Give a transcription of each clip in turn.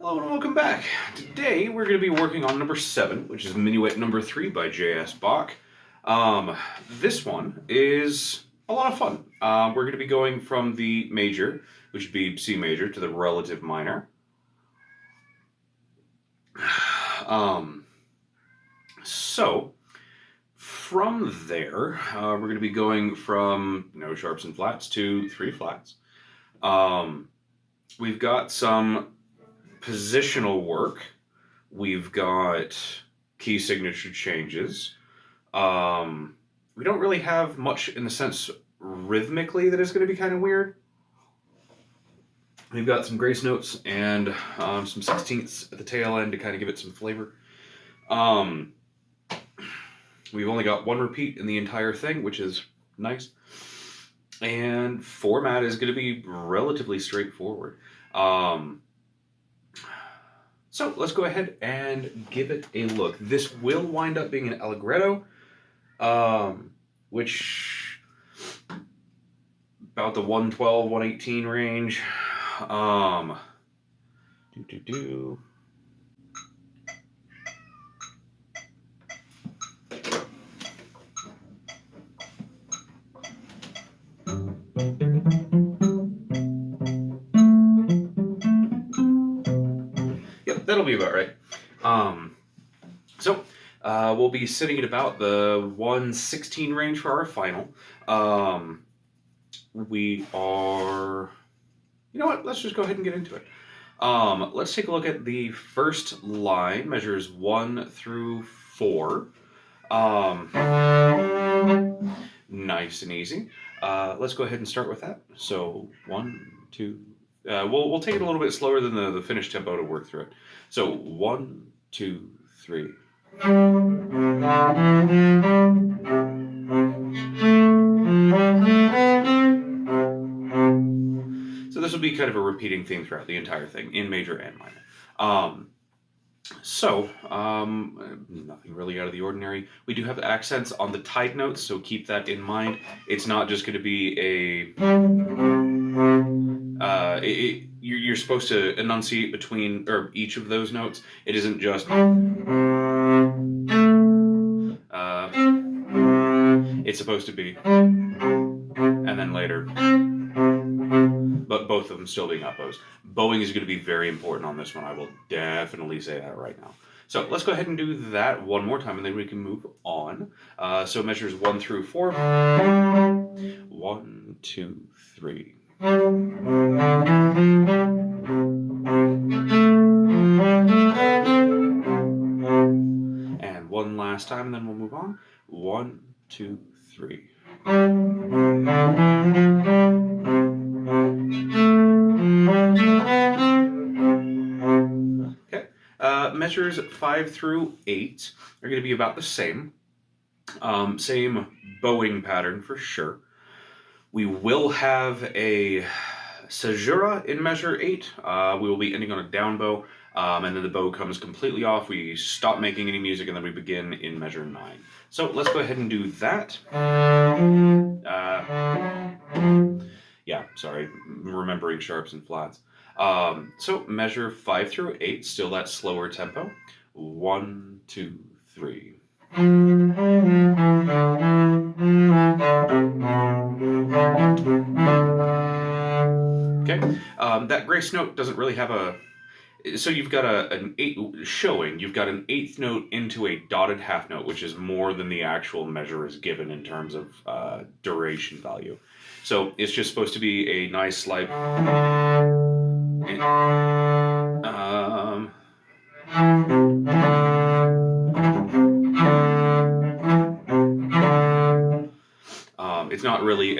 Hello and welcome back. Today we're going to be working on number 7, which is Minuet number 3 by J.S. Bach. This one is a lot of fun. We're going to be going from the major, which would be C major, to the relative minor. So from there, we're going to be going from no sharps and flats to 3 flats. We've got some positional work. We've got key signature changes. We don't really have much in the sense rhythmically that is going to be kind of weird. We've got some grace notes and some 16ths at the tail end to kind of give it some flavor. We've only got 1 repeat in the entire thing, which is nice. And format is going to be relatively straightforward. So let's go ahead and give it a look. This will wind up being an allegretto, which about the 112, 118 range. Yep, that'll be about right. We'll be sitting at about the 116 range for our final. We are... You know what? Let's just go ahead and get into it. Let's take a look at the first line, measures 1 through 4. Nice and easy. Let's go ahead and start with that. So 1, 2. We'll take it a little bit slower than the finished tempo to work through it. So 1, 2, 3. So this will be kind of a repeating theme throughout the entire thing, in major and minor. Nothing really out of the ordinary. We do have accents on the tied notes, so keep that in mind. It's not just going to be you're supposed to enunciate between or each of those notes. It isn't just it's supposed to be and then later, but both of them still being up bows. Bowing is going to be very important on this one. I will definitely say that right now. So let's go ahead and do that one more time, and then we can move on. So measures 1 through 4. 1, 2, 3. And one last time, and then we'll move on. 1, 2, 3. Okay. Measures 5 through 8 are going to be about the same. Same bowing pattern for sure. We will have a caesura in measure 8. We will be ending on a down bow, and then the bow comes completely off. We stop making any music, and then we begin in measure 9. So let's go ahead and do that. Sorry, remembering sharps and flats. So measure 5 through 8, still that slower tempo. 1, 2, 3. Okay, that grace note doesn't really have a... So you've got an 8 showing. You've got an 8th note into a dotted half note, which is more than the actual measure is given in terms of duration value. So it's just supposed to be a nice slight... it's not really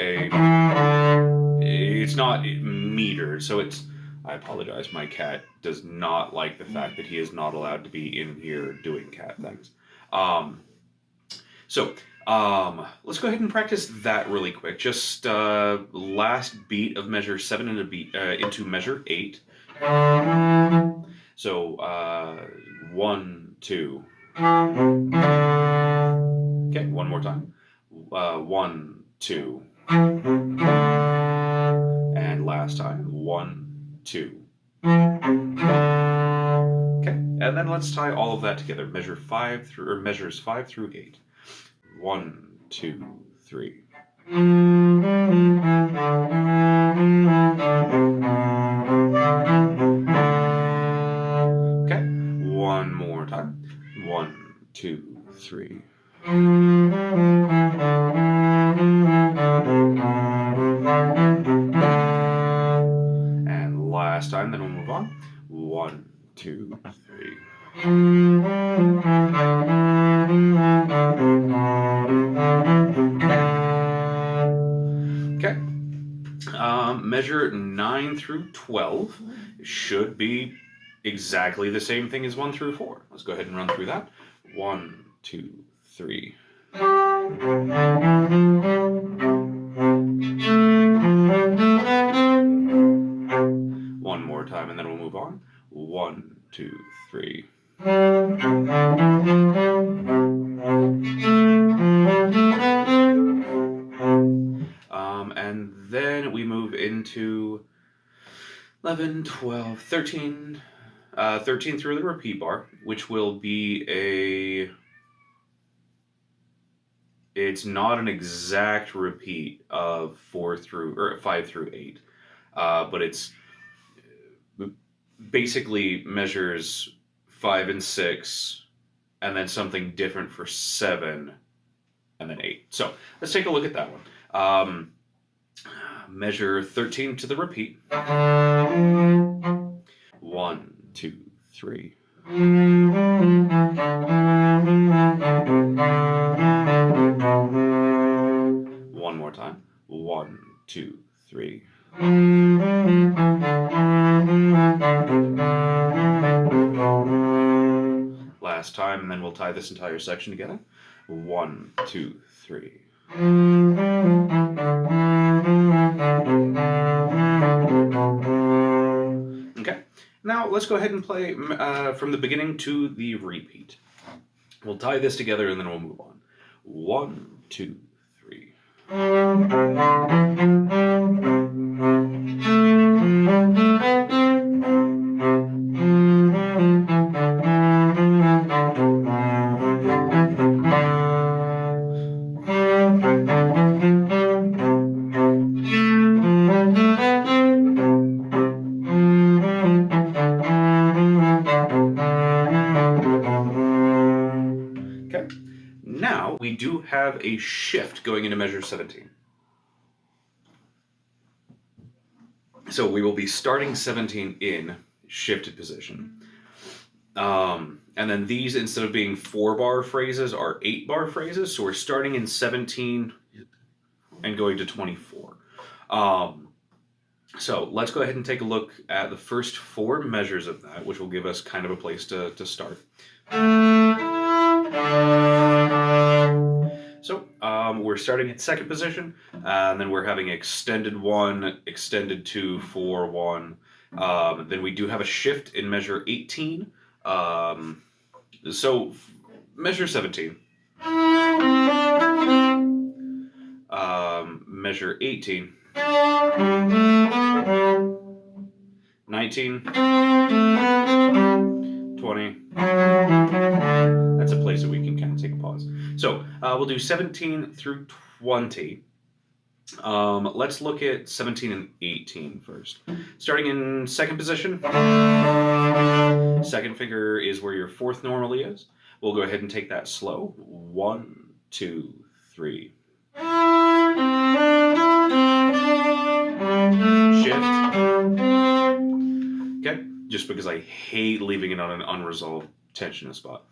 it's not metered, so it's... I apologize, my cat does not like the fact that he is not allowed to be in here doing cat things. Let's go ahead and practice that really quick. Just last beat of measure 7 into measure 8. So 1, 2. Okay, one more time. 1, 2. And last time, 1, 2. And then let's tie all of that together. Measures 5 through 8. 1, 2, 3. Okay, one more time. 1, 2, 3. And last time, then we'll move on. 1, 2, 3. Okay. Measure 9 through 12 should be exactly the same thing as 1 through 4. Let's go ahead and run through that. 1, 2, 3. One more time, and then we'll move on. 1, 2, 3. And then we move into 11, 12, 13. 13 through the repeat bar, which will be it's not an exact repeat of 5 through 8, but it's basically measures 5 and 6, and then something different for 7, and then 8. So let's take a look at that one. Measure 13 to the repeat. 1, 2, 3. One more time. 1, 2, 3. Last time, and then we'll tie this entire section together. 1, 2, 3. Okay, now let's go ahead and play from the beginning to the repeat. We'll tie this together and then we'll move on. 1, 2, 3. Okay, now we do have a shift going into measure 17. So we will be starting 17 in shifted position. And then these, instead of being 4-bar phrases, are 8-bar phrases. So we're starting in 17 and going to 24. So let's go ahead and take a look at the first 4 measures of that, which will give us kind of a place to start. So we're starting at second position, and then we're having extended 1, extended 2, 4, 1. Then we do have a shift in measure 18. So measure 17. Measure 18. 19. 20. That's a place that we can kind of take a pause. So we'll do 17 through 20. Let's look at 17 and 18 first. Starting in second position. Second finger is where your 4th normally is. We'll go ahead and take that slow. 1, 2, 3. Shift. Okay, just because I hate leaving it on an unresolved tension spot.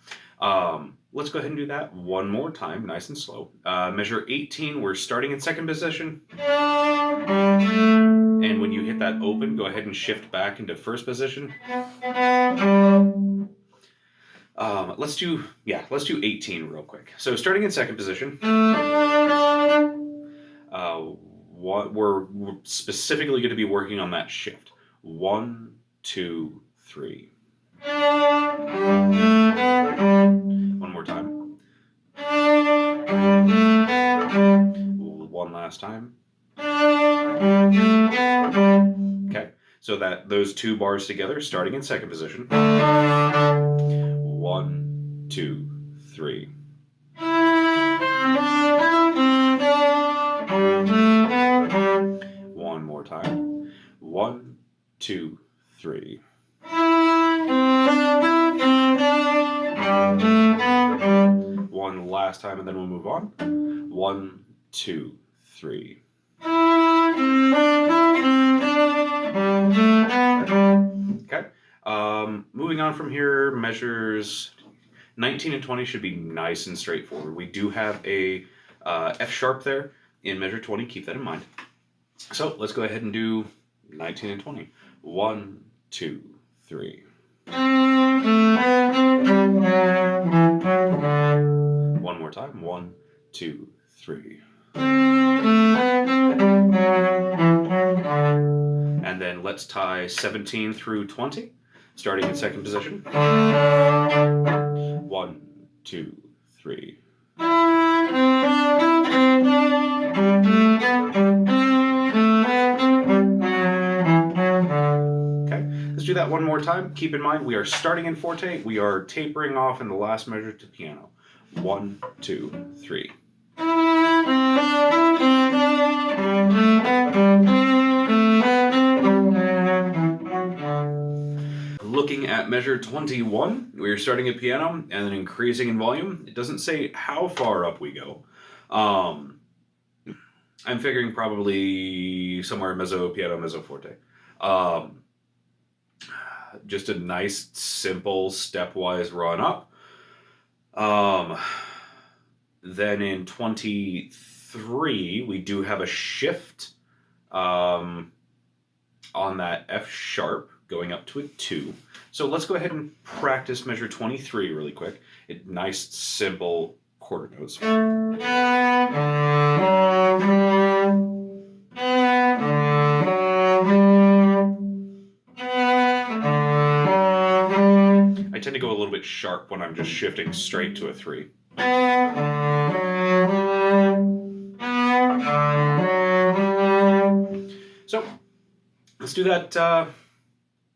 Let's go ahead and do that one more time, nice and slow. Measure 18, we're starting in second position. And when you hit that open, go ahead and shift back into first position. Let's do 18 real quick. So starting in second position, we're specifically going to be working on that shift. 1, 2, 3. One more time. One last time. Okay, so So that those two bars together, starting in second position. 1, 2, 3. One more time. 1, 2, 3. One last time, and then we'll move on. 1, 2, 3. Okay. Moving on from here, measures 19 and 20 should be nice and straightforward. We do have a F sharp there in measure 20. Keep that in mind. So let's go ahead and do 19 and 20. 1, 2, 3. One more time. 1, 2, 3. And then let's tie 17 through 20, starting in second position. 1, 2, 3. Okay, let's do that one more time. Keep in mind, we are starting in forte. We are tapering off in the last measure to piano. 1, 2, 3. Looking at measure 21, we're starting at piano and then increasing in volume. It doesn't say how far up we go. I'm figuring probably somewhere mezzo, piano, mezzo, forte. Just a nice, simple, stepwise run up. Then in 23, we do have a shift on that F sharp, going up to a 2. So let's go ahead and practice measure 23 really quick. Nice, simple quarter notes. I tend to go a little bit sharp when I'm just shifting straight to a 3. So let's do that.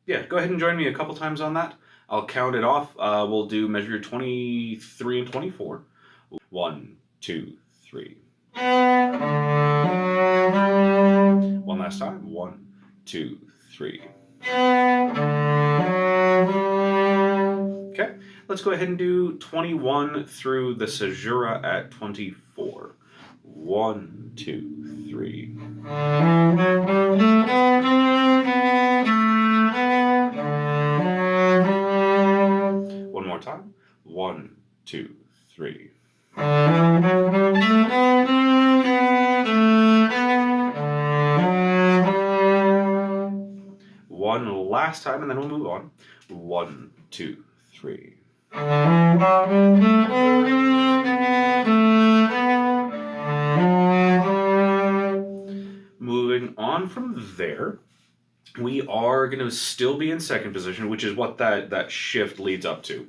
Yeah, go ahead and join me a couple times on that. I'll count it off. We'll do measure 23 and 24. 1, 2, 3. One last time. 1, 2, 3. Okay, let's go ahead and do 21 through the caesura at 24. 1, 2, 3. One more time. 1, 2, 3. One last time, and then we'll move on. 1, 2, 3. Moving on from there, we are going to still be in second position, which is what that shift leads up to.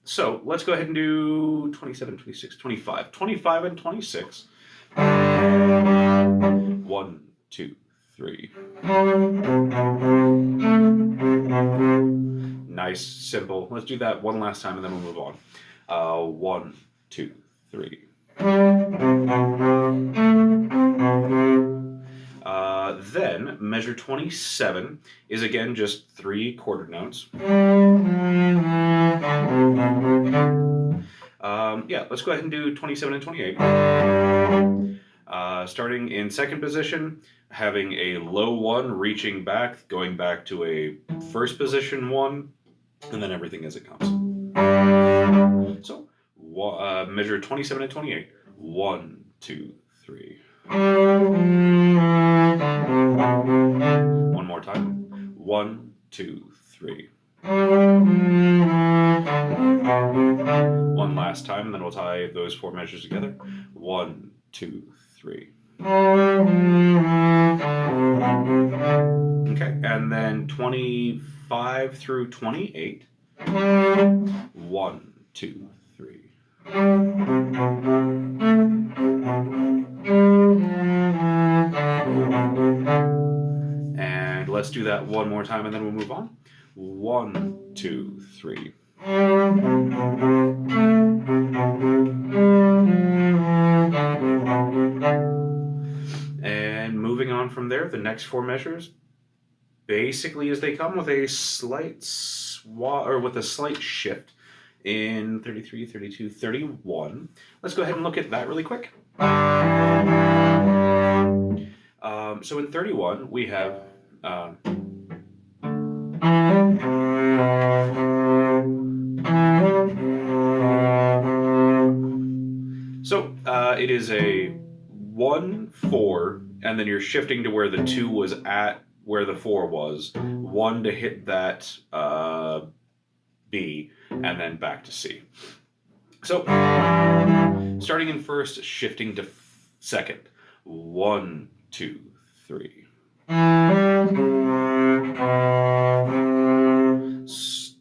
So let's go ahead and do 27, 26, 25. 25 and 26. 1, 2, 3. Nice, simple. Let's do that one last time and then we'll move on. 1, 2, 3. Then measure 27 is again just 3 quarter notes. Yeah, let's go ahead and do 27 and 28. Starting in second position, having a low 1, reaching back, going back to a first position 1, and then everything as it comes. So, measure 27 and 28. 1, 2, 3. One more time. 1, 2, 3. One last time, and then we'll tie those 4 measures together. 1, 2, 3. Okay, and then 25 through 28. 1, 2, 3. And let's do that one more time and then we'll move on. 1, 2, 3. And moving on from there, the next 4 measures, basically as they come, with a slight with a slight shift in 33, 32, 31. Let's go ahead and look at that really quick. So in 31, we have it is a 1, 4, and then you're shifting to where the 2 was at, where the 4 was. 1 to hit that B, and then back to C. So, starting in first, shifting to second. 1, 2, 3.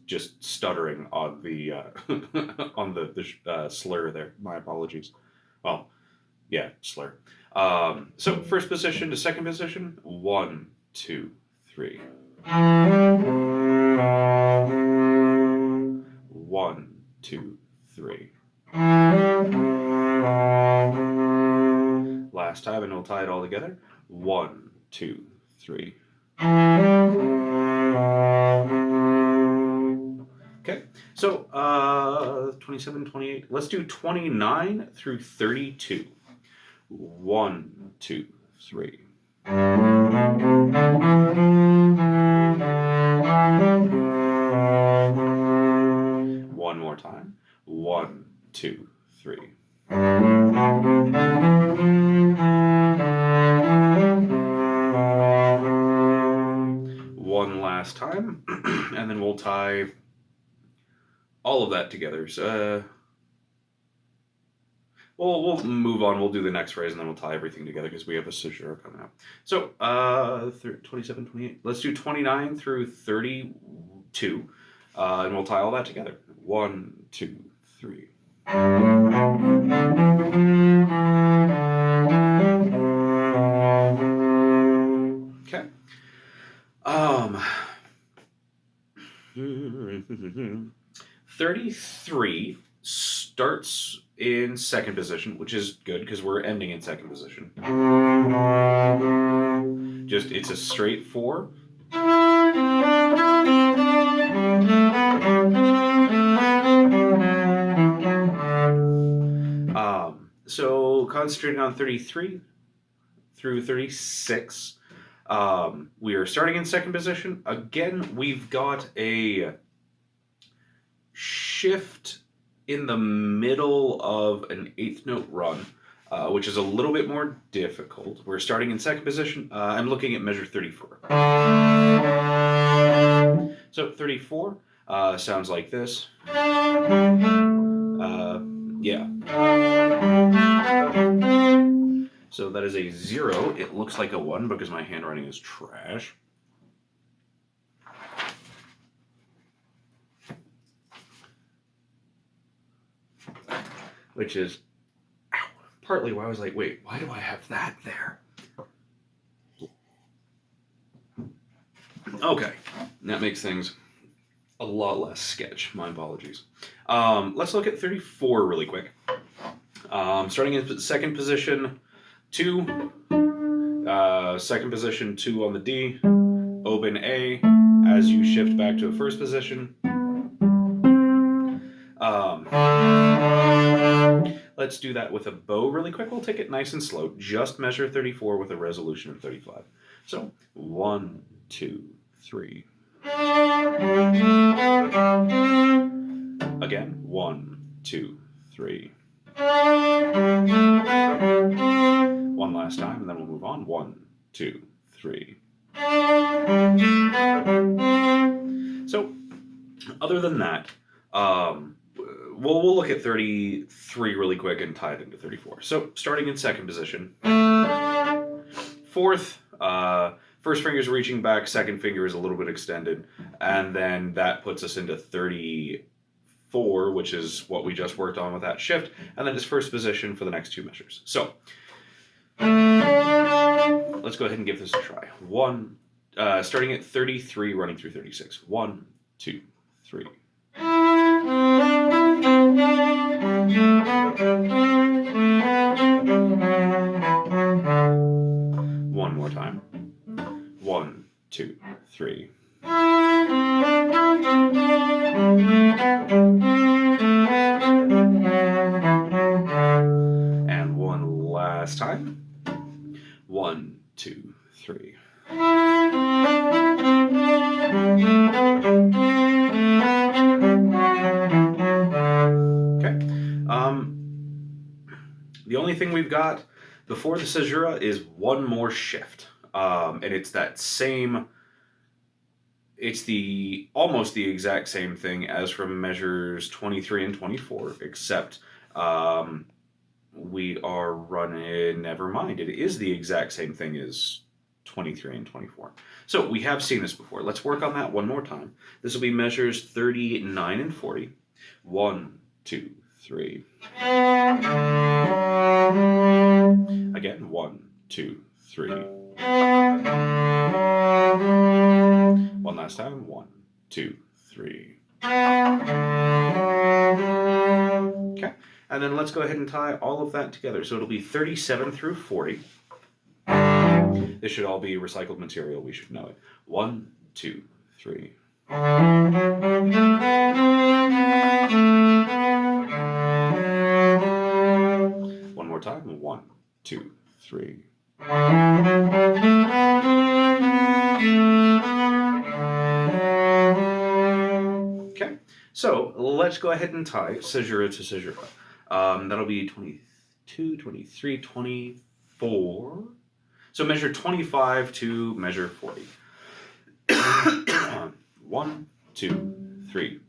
Just stuttering on the on the slur there. My apologies. Well, yeah, slur. So first position to second position. 1, 2, 3. 1, 2, 3. Last time, and we'll tie it all together. 1, 2, 3. Okay, so 27, 28. Let's do 29 through 32. 1, 2, 3. One more time. 1, 2, 3. One last time, and then we'll tie all of that together. So, we'll move on. We'll do the next phrase, and then we'll tie everything together because we have a caesura coming up. So, 27, 28. Let's do 29 through 32, and we'll tie all that together. 1, 2, 3. Okay. 33 starts in second position, which is good because we're ending in second position. Just, it's a straight 4. So concentrating on 33 through 36, we are starting in second position. Again, we've got a shift in the middle of an 8th note run, which is a little bit more difficult. We're starting in second position. I'm looking at measure 34. So 34 sounds like this. Yeah. So that is a 0. It looks like a 1 because my handwriting is trash. Which is partly why I was like, wait, why do I have that there? Okay, that makes things a lot less sketch. My apologies. Let's look at 34 really quick. Starting in second position, 2. Second position, 2 on the D. Open A as you shift back to a first position. Let's do that with a bow really quick. We'll take it nice and slow. Just measure 34 with a resolution of 35. So 1, 2, 3. Again, 1, 2, 3. One last time, and then we'll move on. 1, 2, 3. So, other than that, we'll look at 33 really quick and tie it into 34. So, starting in second position. Fourth, first finger is reaching back, second finger is a little bit extended, and then that puts us into 35. 4, which is what we just worked on with that shift, and then just first position for the next 2 measures. So let's go ahead and give this a try. Starting at 33, running through 36. 1, 2, 3. One more time. 1, 2, 3. And one last time. 1, 2, 3. Okay. The only thing we've got before the caesura is one more shift. And it's that same, it's almost the exact same thing as from measures 23 and 24, except we are running, never mind, it is the exact same thing as 23 and 24. So we have seen this before. Let's work on that one more time. This will be measures 39 and 40. 1, 2, 3. Again, 1, 2, 3. One last time. 1, 2, 3. Okay. And then let's go ahead and tie all of that together. So it'll be 37 through 40. This should all be recycled material. We should know it. 1, 2, 3. One more time. 1, 2, 3. Okay, so let's go ahead and tie caesura to caesura. That'll be 22, 23, 24. So measure 25 to measure 40. 1, 2, 3.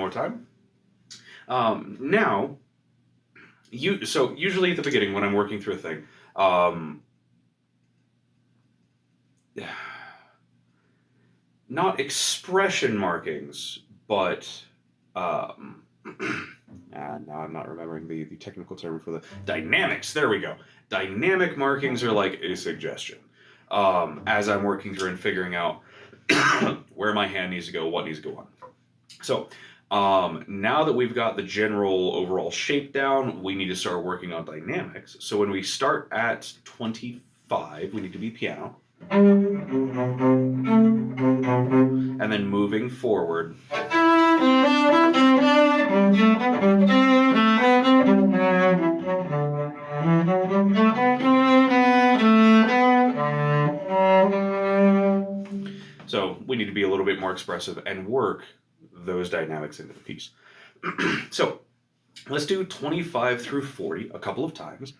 Time. Now, so usually at the beginning when I'm working through a thing, not expression markings, but now I'm not remembering the technical term for the dynamics. There we go. Dynamic markings are like a suggestion as I'm working through and figuring out where my hand needs to go, what needs to go on. So now that we've got the general overall shape down, we need to start working on dynamics. So when we start at 25, we need to be piano. And then moving forward. So we need to be a little bit more expressive and work those dynamics into the piece. So let's do 25 through 40 a couple of times,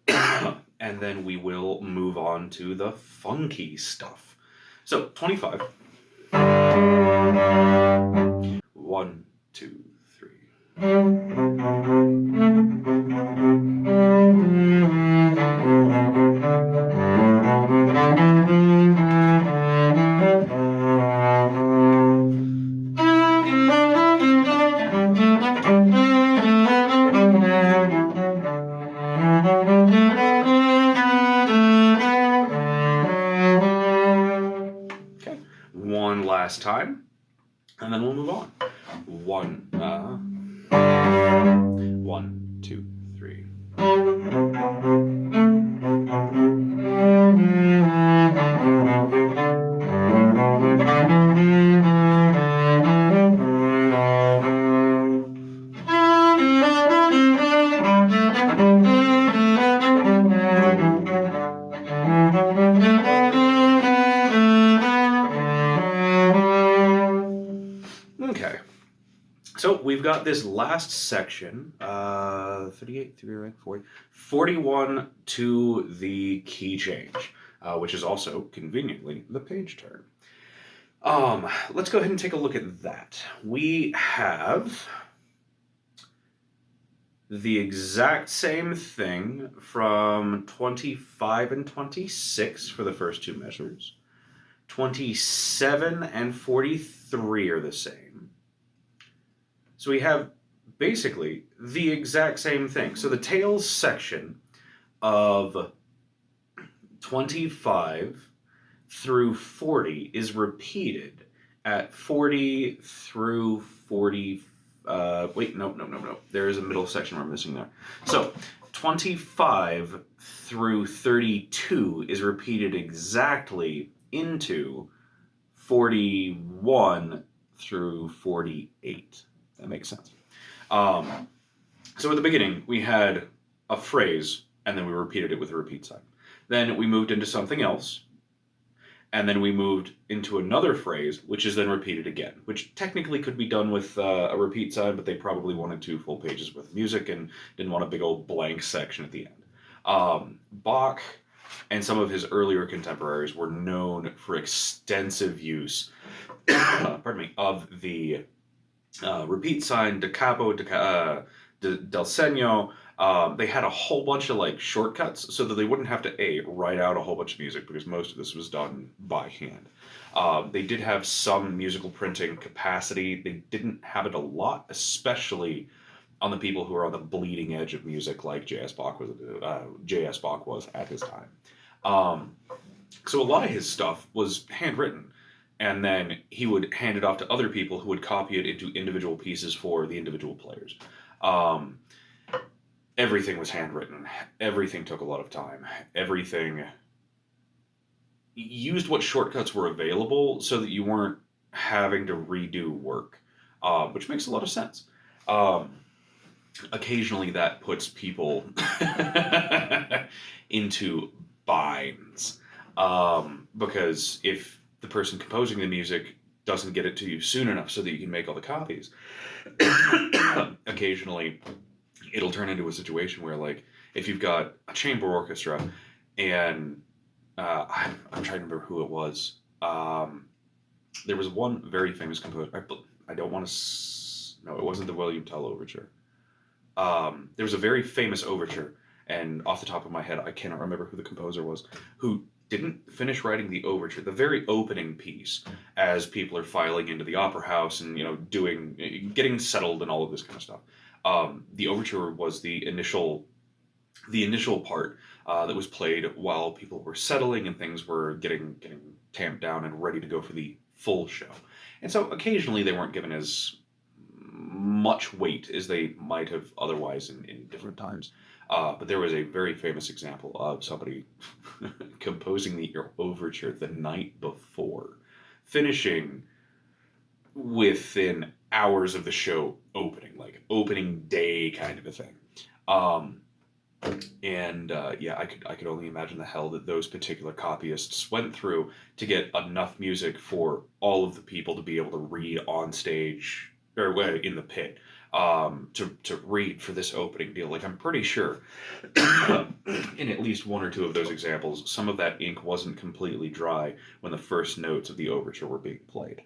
and then we will move on to the funky stuff. So 25. 1, 2, 3. Last time, and then we'll move on. 1, 2, 3. So we've got this last section, 38, 40, 41 to the key change, which is also conveniently the page turn. Let's go ahead and take a look at that. We have the exact same thing from 25 and 26 for the first two measures. 27 and 43 are the same. So we have basically the exact same thing. So the tails section of 25 through 40 is repeated at 40 through 40. Wait, no. There is a middle section we're missing there. So 25 through 32 is repeated exactly into 41 through 48. That makes sense. So at the beginning, we had a phrase, and then we repeated it with a repeat sign. Then we moved into something else, and then we moved into another phrase, which is then repeated again, which technically could be done with a repeat sign, but they probably wanted 2 full pages with music and didn't want a big old blank section at the end. Bach and some of his earlier contemporaries were known for extensive use of the repeat sign, da capo, del segno. They had a whole bunch of like shortcuts so that they wouldn't have to write out a whole bunch of music, because most of this was done by hand. They did have some musical printing capacity. They didn't have it a lot, especially on the people who are on the bleeding edge of music, like J.S. Bach was at his time. So a lot of his stuff was handwritten, and then he would hand it off to other people who would copy it into individual pieces for the individual players. Everything was handwritten. Everything took a lot of time. Everything used what shortcuts were available so that you weren't having to redo work, which makes a lot of sense. Occasionally that puts people into binds, because if the person composing the music doesn't get it to you soon enough so that you can make all the copies, occasionally it'll turn into a situation where, like, if you've got a chamber orchestra and I'm trying to remember who it was. There was one very famous composer. I don't want to. No, it wasn't the William Tell Overture. There was a very famous overture, and off the top of my head, I cannot remember who the composer was, who didn't finish writing the overture, the very opening piece, as people are filing into the opera house and, getting settled and all of this kind of stuff. The overture was the initial part that was played while people were settling and things were getting tamped down and ready to go for the full show. And so occasionally they weren't given as much weight as they might have otherwise in different times. But there was a very famous example of somebody composing the overture the night before, finishing within hours of the show opening, like opening day kind of a thing. I could only imagine the hell that those particular copyists went through to get enough music for all of the people to be able to read on stage or in the pit, to read for this opening deal. Like, I'm pretty sure in at least one or two of those examples, some of that ink wasn't completely dry when the first notes of the overture were being played.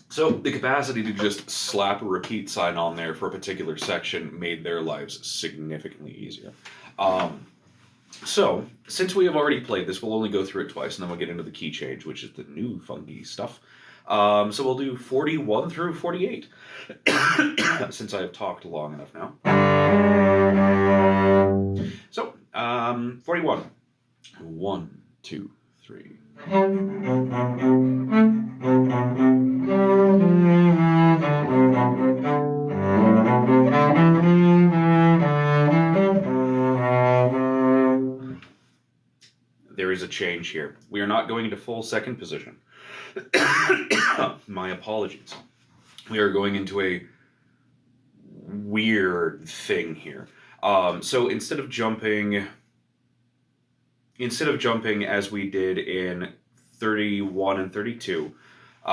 So the capacity to just slap a repeat sign on there for a particular section made their lives significantly easier. So since we have already played this, we'll only go through it twice, and then we'll get into the key change, which is the new funky stuff. So we'll do 41 through 48, since I have talked long enough now. So, 41. 1, 2, 3. There is a change here. We are not going into full second position. My apologies. We are going into a weird thing here. So instead of jumping as we did in 31 and 32, We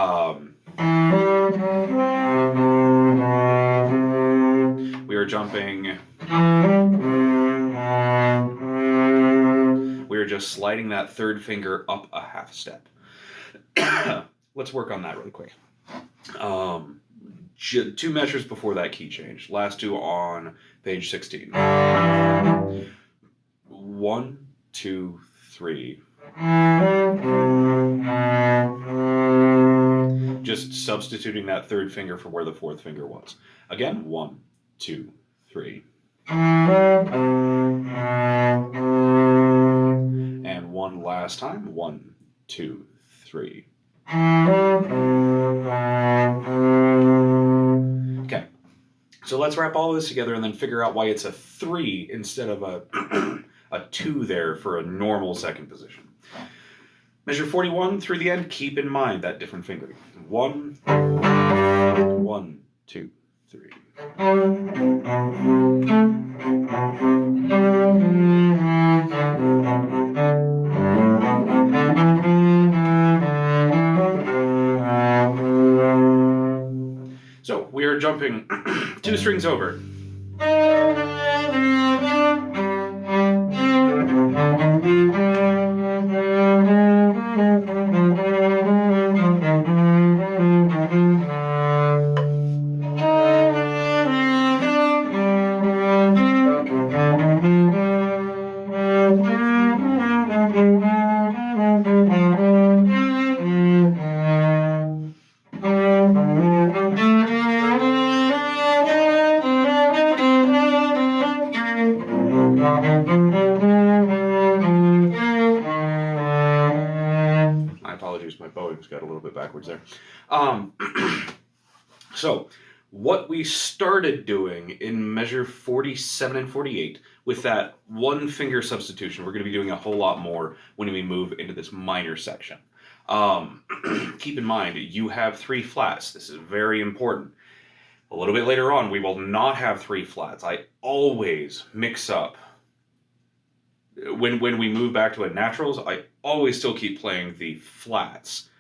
are jumping. We're just sliding that third finger up a half step. Let's work on that really quick. 2 measures before that key change. Last 2 on page 16. 1, 2, 3. Just substituting that third finger for where the fourth finger was. Again, 1, 2, 3. And one last time. 1, 2, 3. Okay. So let's wrap all of this together and then figure out why it's a 3 instead of a 2 there for a normal second position. Measure 41 through the end. Keep in mind that different fingering. 1, 1, 2, 3. So we are jumping 2 strings over. My apologies, my bowing's got a little bit backwards there. So, what we started doing in measure 47 and 48 with that one finger substitution, we're going to be doing a whole lot more when we move into this minor section. Keep in mind, you have 3 flats. This is very important. A little bit later on, we will not have 3 flats. I always mix up. When we move back to a naturals, I always still keep playing the flats,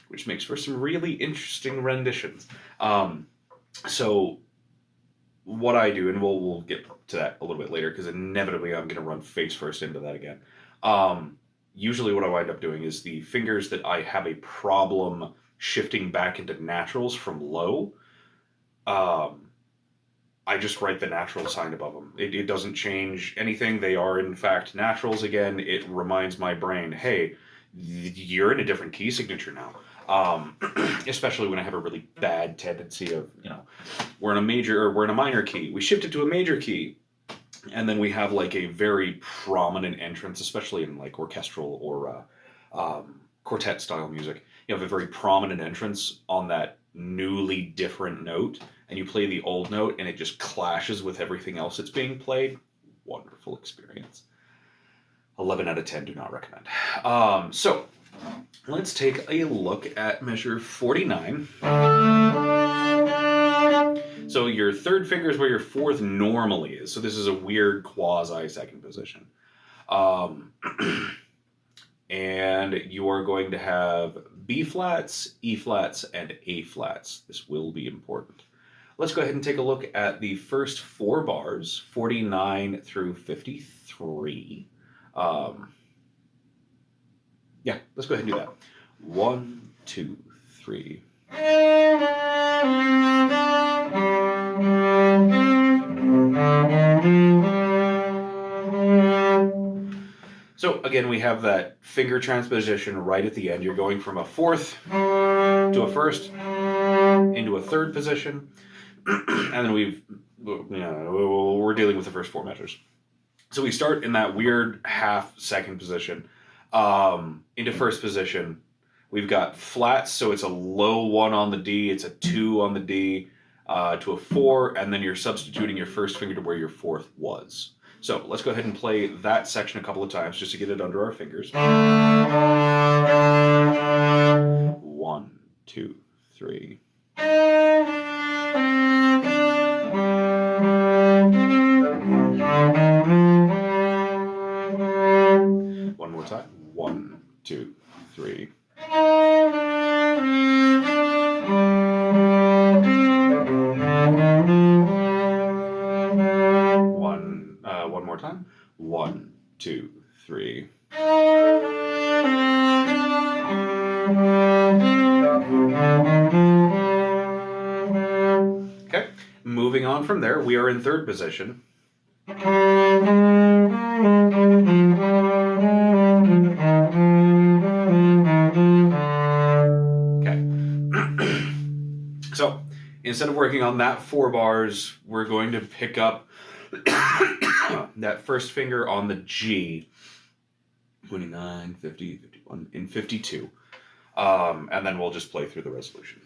which makes for some really interesting renditions. So what I do, and we'll get to that a little bit later, because inevitably I'm going to run face first into that again. Usually what I wind up doing is the fingers that I have a problem shifting back into naturals from low, I just write the natural sign above them. It doesn't change anything. They are, in fact, naturals again. It reminds my brain, hey, you're in a different key signature now. Especially when I have a really bad tendency of, we're in a major, or we're in a minor key. We shift it to a major key, and then we have like a very prominent entrance, especially in like orchestral or quartet style music. You have a very prominent entrance on that newly different note, and you play the old note and it just clashes with everything else that's being played. Wonderful experience. 11 out of 10 do not recommend. So let's take a look at measure 49. So your third finger is where your fourth normally is. So this is a weird quasi second position. And you are going to have B flats, E flats, and A flats. This will be important. Let's go ahead and take a look at the first 4 bars, 49 through 53. Yeah, let's go ahead and do that. 1, 2, 3. So again, we have that finger transposition right at the end. You're going from a fourth to a first into a third position, and then we're dealing with the first 4 measures. So we start in that weird half second position into first position. We've got flats, so it's a low 1 on the D, it's a 2 on the D, to a 4, and then you're substituting your first finger to where your fourth was. So let's go ahead and play that section a couple of times just to get it under our fingers. 1, 2, 3. One more time. 1, 2, 3. G. Okay, moving on from there, we are in third position. Okay. So, instead of working on that 4 bars, we're going to pick up that first finger on the G, 29, 50, 51, and 52. And then we'll just play through the resolution.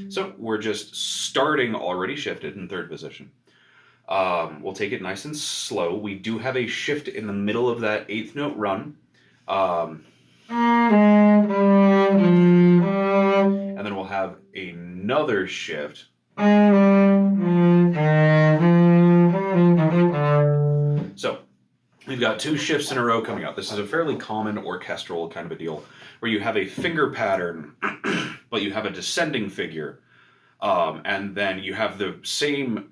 So we're just starting already shifted in third position. We'll take it nice and slow. We do have a shift in the middle of that 8th note run. And then we'll have another shift. So we've got 2 shifts in a row coming up. This is a fairly common orchestral kind of a deal, where you have a finger pattern, but you have a descending figure, and then you have the same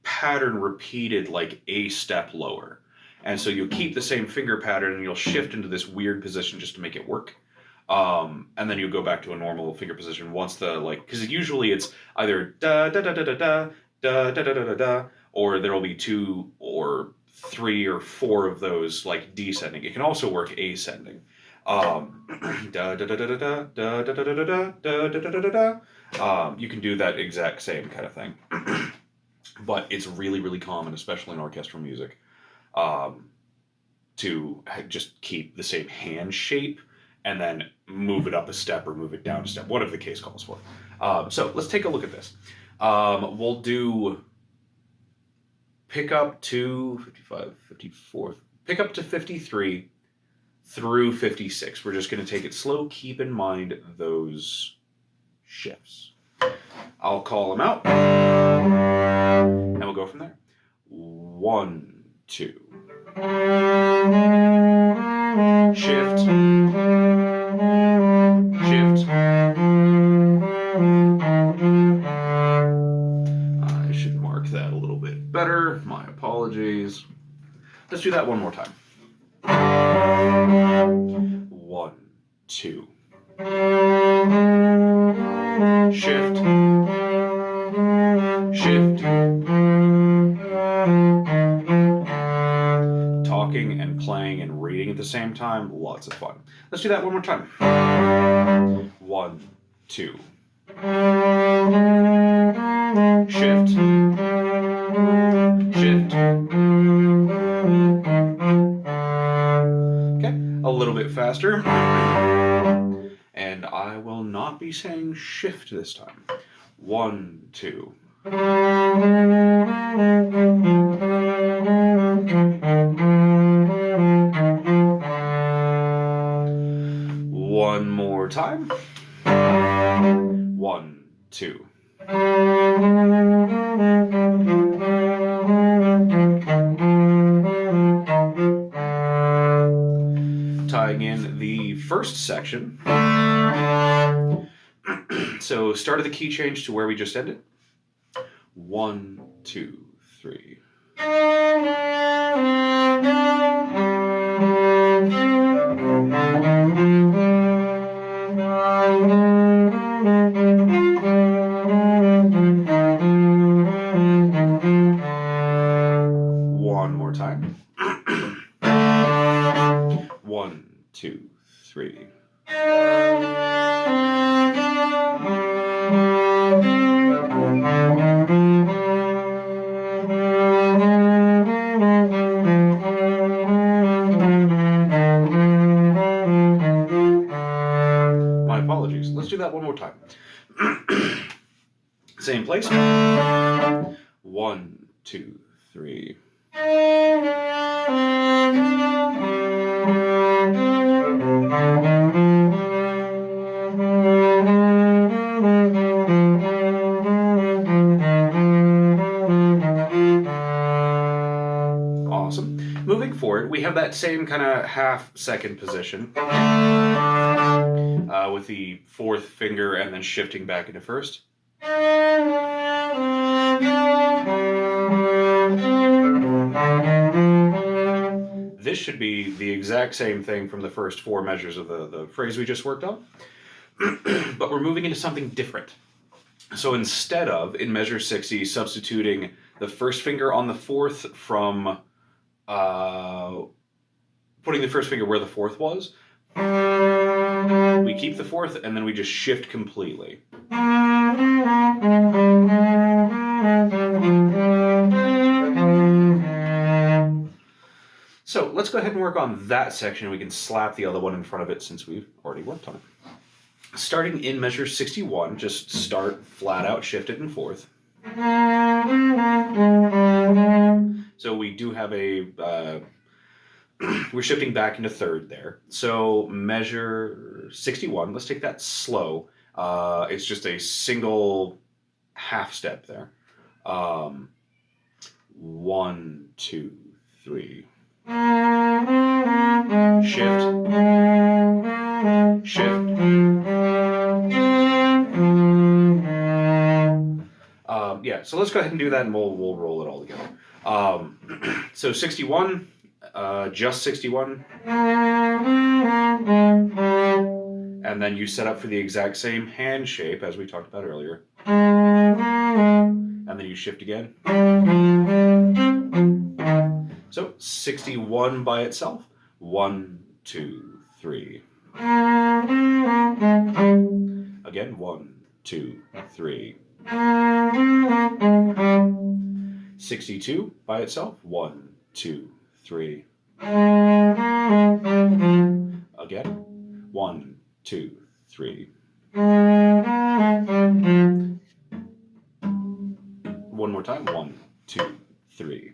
pattern repeated like a step lower. And so you'll keep the same finger pattern and you'll shift into this weird position just to make it work. And then you'll go back to a normal finger position once the, like, because usually it's either da da da da da da da da da da da da, or there'll be 2 or 3 or 4 of those like descending. It can also work ascending. Da da da da da da da da da da da da da da da. You can do that exact same kind of thing. But it's really, really common, especially in orchestral music, to just keep the same hand shape and then move it up a step or move it down a step, whatever the case calls for. So let's take a look at this. We'll do pick up to 55, 54, pick up to 53 through 56. We're just going to take it slow. Keep in mind those shifts. I'll call them out, and we'll go from there. 1, 2. Shift. Shift. I should mark that a little bit better. My apologies. Let's do that one more time. 1, 2. Shift. Shift. Talking and playing and reading at the same time, lots of fun. Let's do that one more time. 1, 2. Shift. Shift. Okay, a little bit faster. And I will not be saying shift this time. 1, 2. One more time. 1, 2. Tying in the first section. So start of the key change to where we just ended. 1, 2, 3. One more time. 1, 2, 3. My apologies. Let's do that one more time. Same place. 1, 2, 3. Awesome. Moving forward, we have that same kind of half-second position with the 4th finger and then shifting back into first. this should be the exact same thing from the first 4 measures of the phrase we just worked on, but we're moving into something different. So instead of, in measure 60, substituting the first finger on the 4th from putting the first finger where the 4th was, we keep the 4th and then we just shift completely. So let's go ahead and work on that section. We can slap the other one in front of it since we've already worked on it. Starting in measure 61, just start flat out shifted in 4th. So we do have a, we're shifting back into 3rd there. So measure 61, let's take that slow. It's just a single half step there. 1, 2, 3. Shift. Shift. Yeah, so let's go ahead and do that and we'll roll it all together. So 61, just 61. And then you set up for the exact same hand shape as we talked about earlier. And then you shift again. So 61 by itself. 1, 2, 3. Again, 1, 2, 3. 62 by itself. 1, 2, 3. Again. 1, 2, 3. One more time. 1, 2, 3.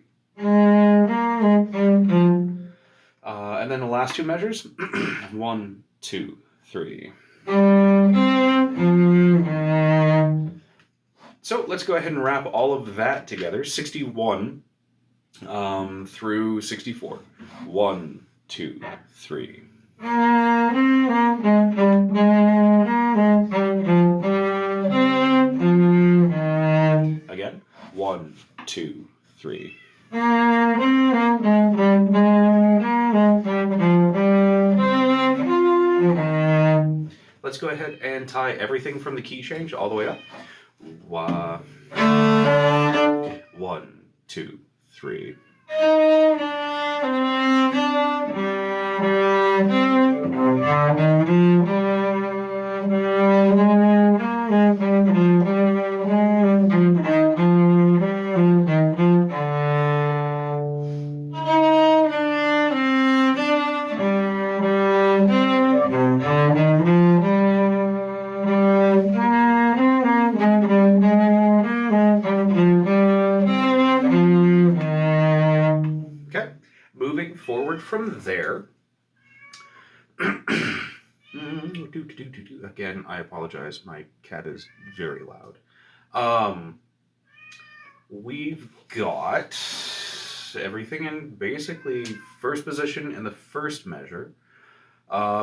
And then the last 2 measures. 1, 2, 3. So let's go ahead and wrap all of that together. 61 through 64. 1, 2, 3. Again. 1, 2, 3. Let's go ahead and tie everything from the key change all the way up. 1, 2, 3. Moving forward from there. Again, I apologize. My cat is very loud. We've got everything in basically first position in the first measure.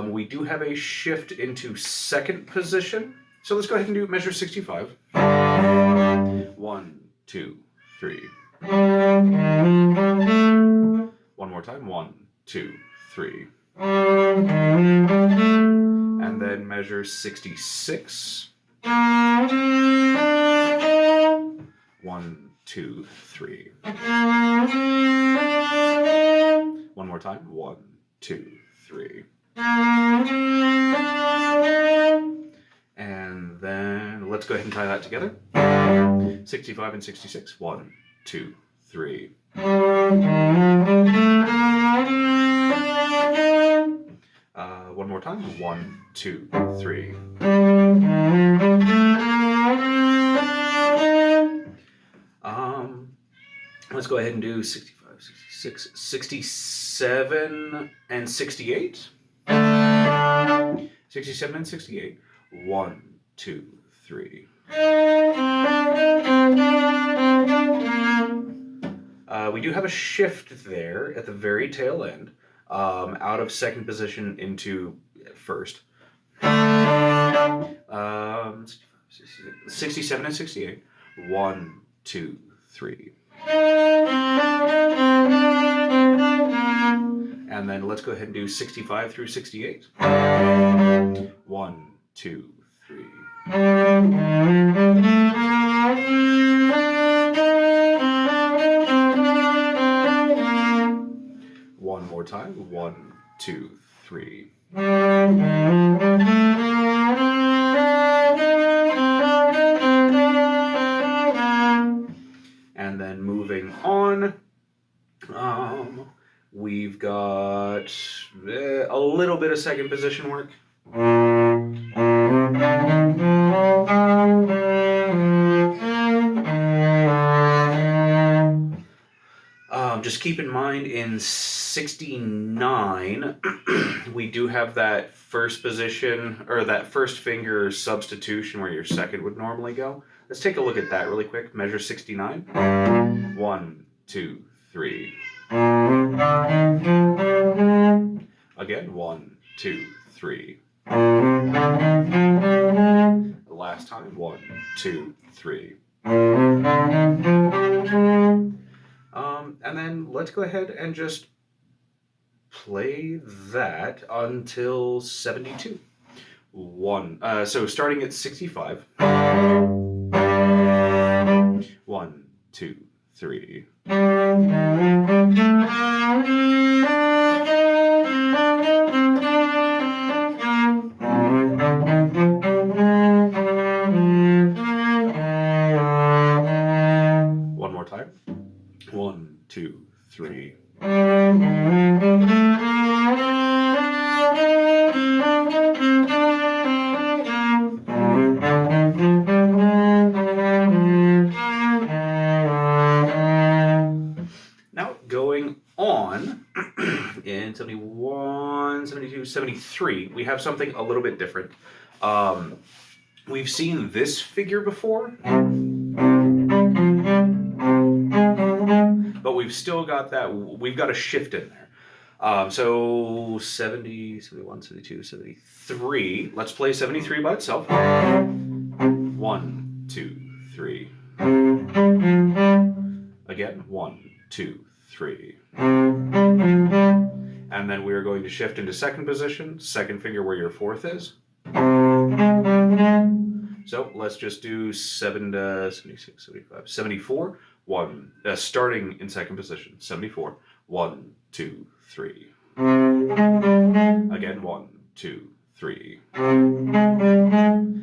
We do have a shift into second position. So let's go ahead and do measure 65. 1, 2, 3. One more time. 1, 2, 3. And then measure 66. 1, 2, 3. One more time. 1, 2, 3. And then let's go ahead and tie that together. 65 and 66. 1, 2, 3. One more time. 1, 2, 3. Let's go ahead and do 65, 66, 67, and 68. 67 and 68. 1, 2, 3. We do have a shift there at the very tail end, out of second position into first. 67 and 68. 1, 2, 3. And then let's go ahead and do 65 through 68. 1, 2, 3. One more time. 1, 2, 3. And then moving on, we've got a little bit of second position work. Just keep in mind in 69, we do have that first position, or that first finger substitution where your second would normally go. Let's take a look at that really quick. Measure 69. 1, 2, 3. Again, 1, 2, 3. The last time, 1, 2, 3. And then let's go ahead and just play that until 72. So starting at 65. 1, 2, 3. One more time. 1, 2, 3. Now going on in 71, 72, 73, we have something a little bit different. We've seen this figure before, but we've still got that, we've got a shift in there. So 70, 71, 72, 73. Let's play 73 by itself. 1, 2, 3. Again, 1, 2, 3. And then we're going to shift into second position, second finger where your fourth is. So let's just do 76, 75, 74. Starting in second position, 74. 1, 2, 3. Again, 1, 2, 3.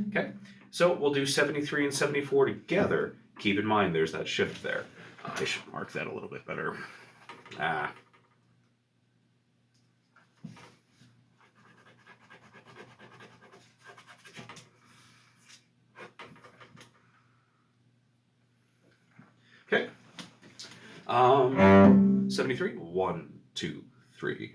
Okay, so we'll do 73 and 74 together. Keep in mind there's that shift there. I should mark that a little bit better. Okay. 73. 1, 2, 3.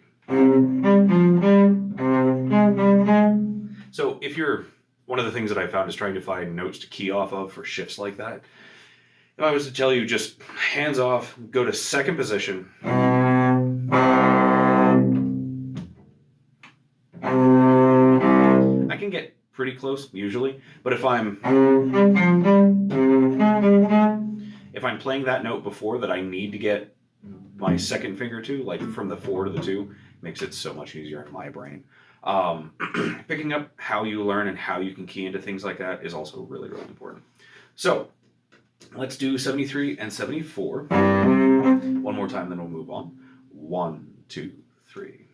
So if you're, one of the things that I found is trying to find notes to key off of for shifts like that. If I was to tell you just hands off, go to second position. I can get pretty close usually, but if I'm playing that note before that I need to get my second finger to, like from the 4 to the 2, makes it so much easier in my brain. Picking up how you learn and how you can key into things like that is also really, really important. So let's do 73 and 74. One more time, then we'll move on. 1, 2, 3.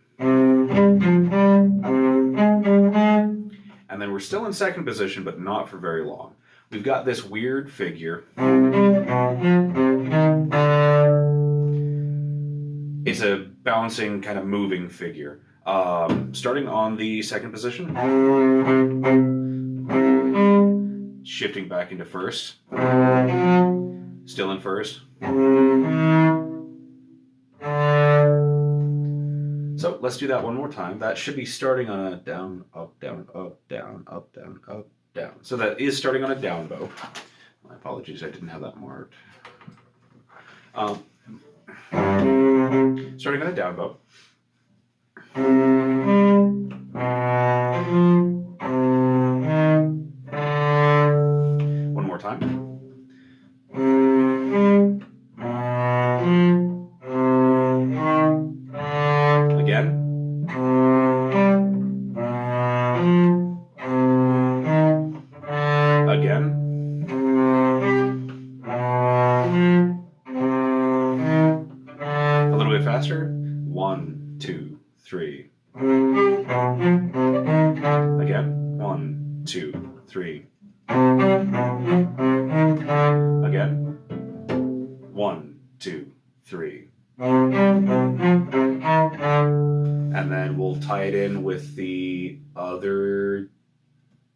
And then we're still in second position, but not for very long. We've got this weird figure. It's a bouncing, kind of moving figure. Starting on the second position. Shifting back into first. Still in first. So let's do that one more time. That should be starting on a down, up, down, up, down, up, down, up, down. So that is starting on a down bow. My apologies, I didn't have that marked. Starting on a down bow. One more time. Again. 1, 2, 3. Again, 1, 2, 3. Again, 1, 2, 3. And then we'll tie it in with the other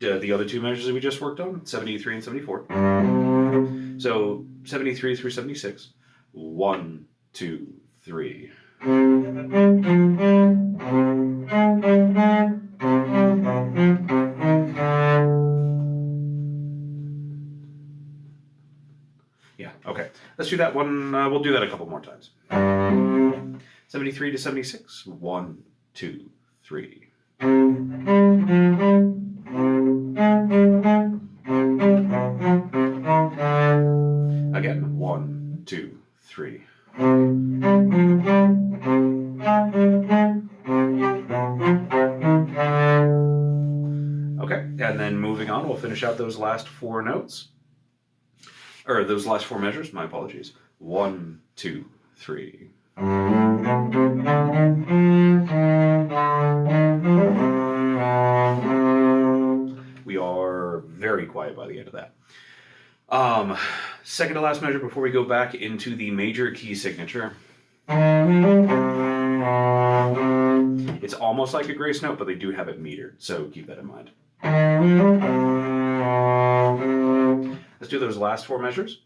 two measures that we just worked on, 73 and 74. So 73 through 76. 1, 2, 3. Yeah, okay. Let's do that one. We'll do that a couple more times. 73 to 76. 1, 2, 3. Again, 1, 2, 3. Okay, and then moving on, we'll finish out those last four notes. Or those last four measures, my apologies. 1, 2, 3. We are very quiet by the end of that. Second to last measure before we go back into the major key signature. It's almost like a grace note, but they do have it metered, so keep that in mind. Let's do those last four measures.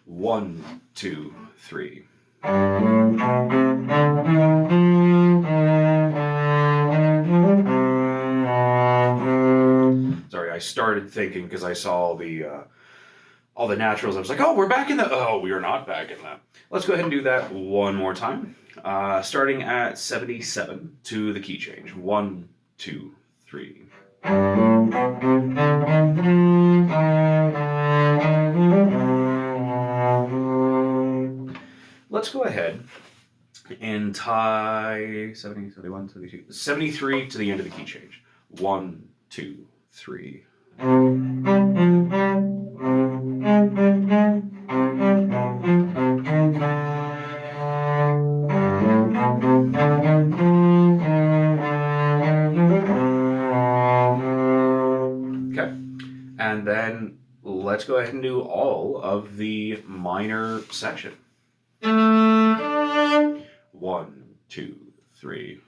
1, 2, 3. Sorry, I started thinking because I saw all the naturals. I was like, oh, we're back in the... Oh, we are not back in that. Let's go ahead and do that one more time. Starting at 77 to the key change. 1, 2, 3. Let's go ahead and tie 70, 71, 72, 73 to the end of the key change. 1, 2, 3. Okay, and then let's go ahead and do all of the minor section. 1, 2, 3.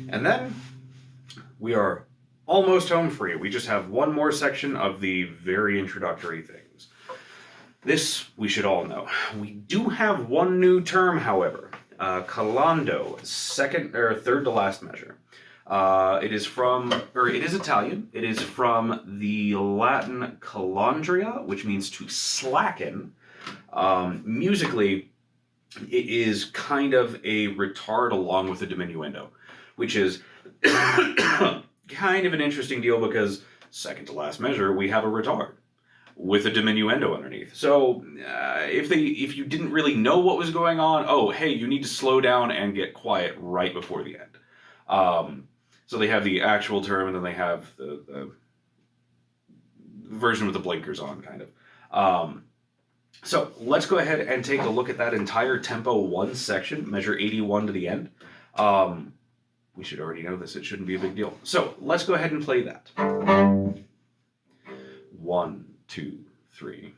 And then we are almost home free. We just have one more section of the very introductory things. This we should all know. We do have one new term, however. Collando, third to last measure. It is Italian. It is from the Latin calandria, which means to slacken. Musically, it is kind of a retard along with a diminuendo, which is kind of an interesting deal because second to last measure, we have a retard with a diminuendo underneath. So if you didn't really know what was going on, oh, hey, you need to slow down and get quiet right before the end. So they have the actual term, and then they have the version with the blinkers on, kind of. So let's go ahead and take a look at that entire tempo 1 section, measure 81 to the end. We should already know this. It shouldn't be a big deal. So let's go ahead and play that. 1, 2, 3.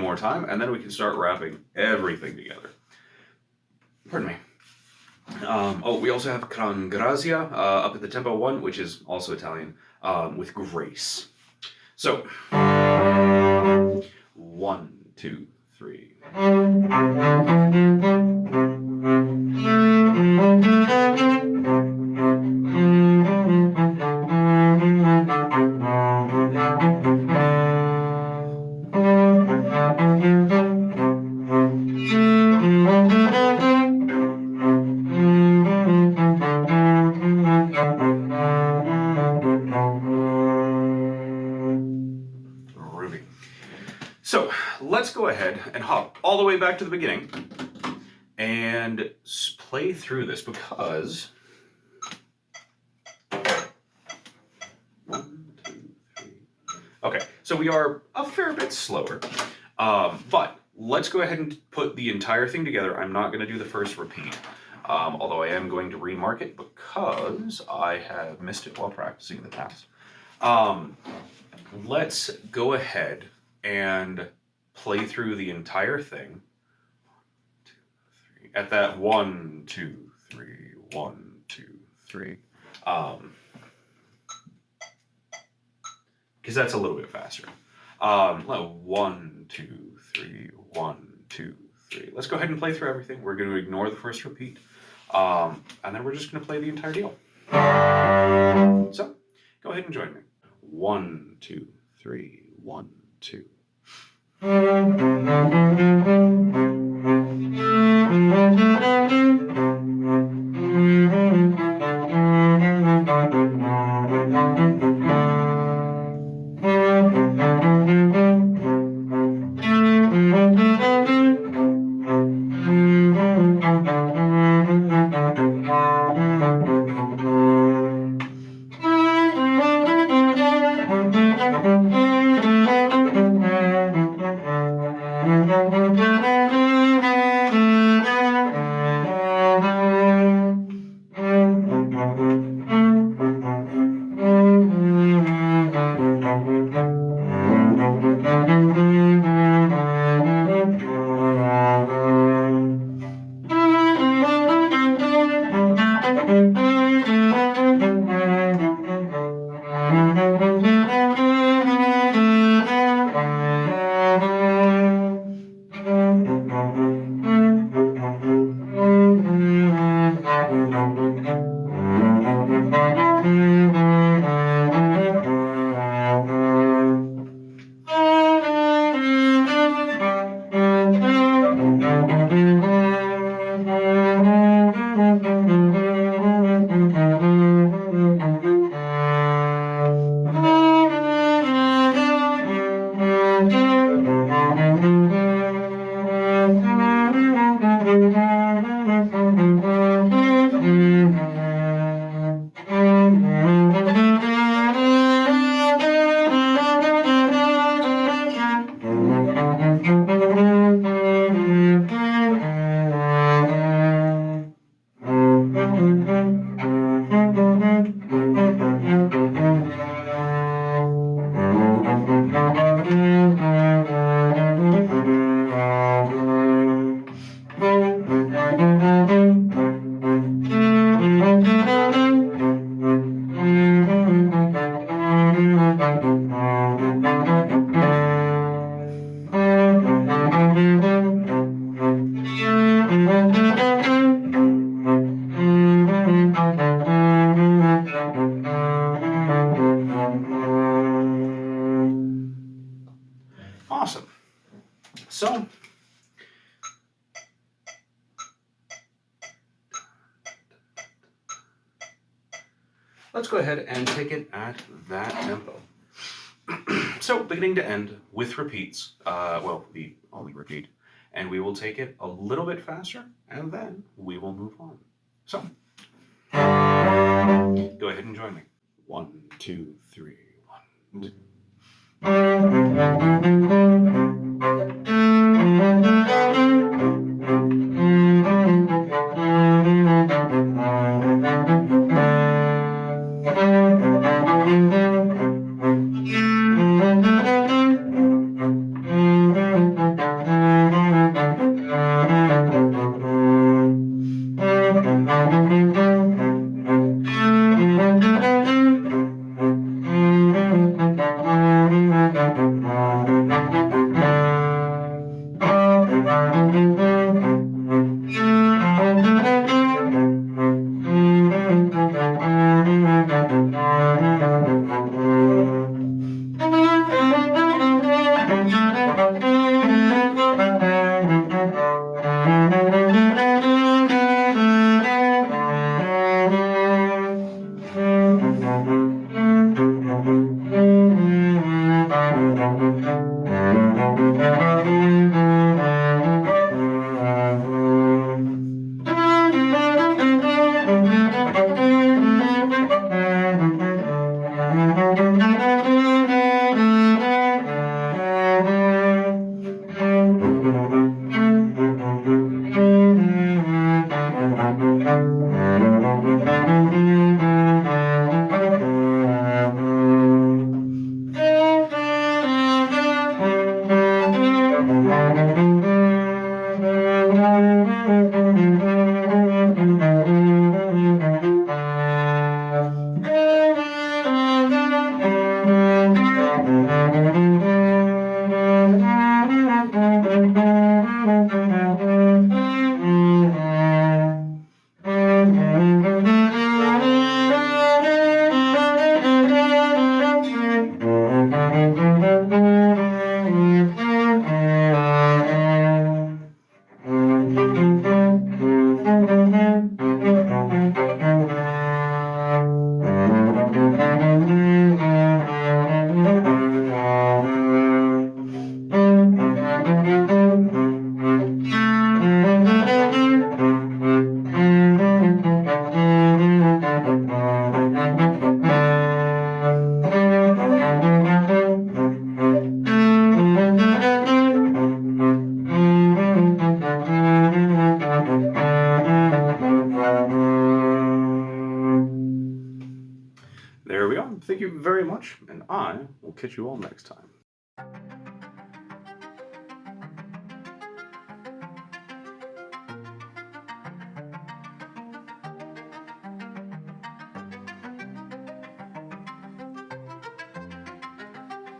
more time, and then we can start wrapping everything together. Pardon me. We also have Con Grazia up at the tempo 1, which is also Italian, with grace. So, 1, 2, 3. So let's go ahead and hop all the way back to the beginning and play through this, because 1, 2, 3. Okay, so we are a fair bit slower, but let's go ahead and put the entire thing together. I'm not going to do the first repeat, although I am going to remark it because I have missed it while practicing in the past. Let's go ahead and play through the entire thing. 2, 3. At that 1, 2, 3, 1, 2, 3. Because that's a little bit faster. 1, 2, 3, 1, 2, 3. Let's go ahead and play through everything. We're going to ignore the first repeat, and then we're just going to play the entire deal. So, go ahead and join me. 1, 2, 3, 1, 2. Awesome. So, let's go ahead and take it at that tempo. So, beginning to end with repeats, the only repeat, and we will take it a little bit faster, and then we will move on. So, go ahead and join me. 1, 2, 3, 1, 2. There we are. Thank you very much, and I will catch you all next time.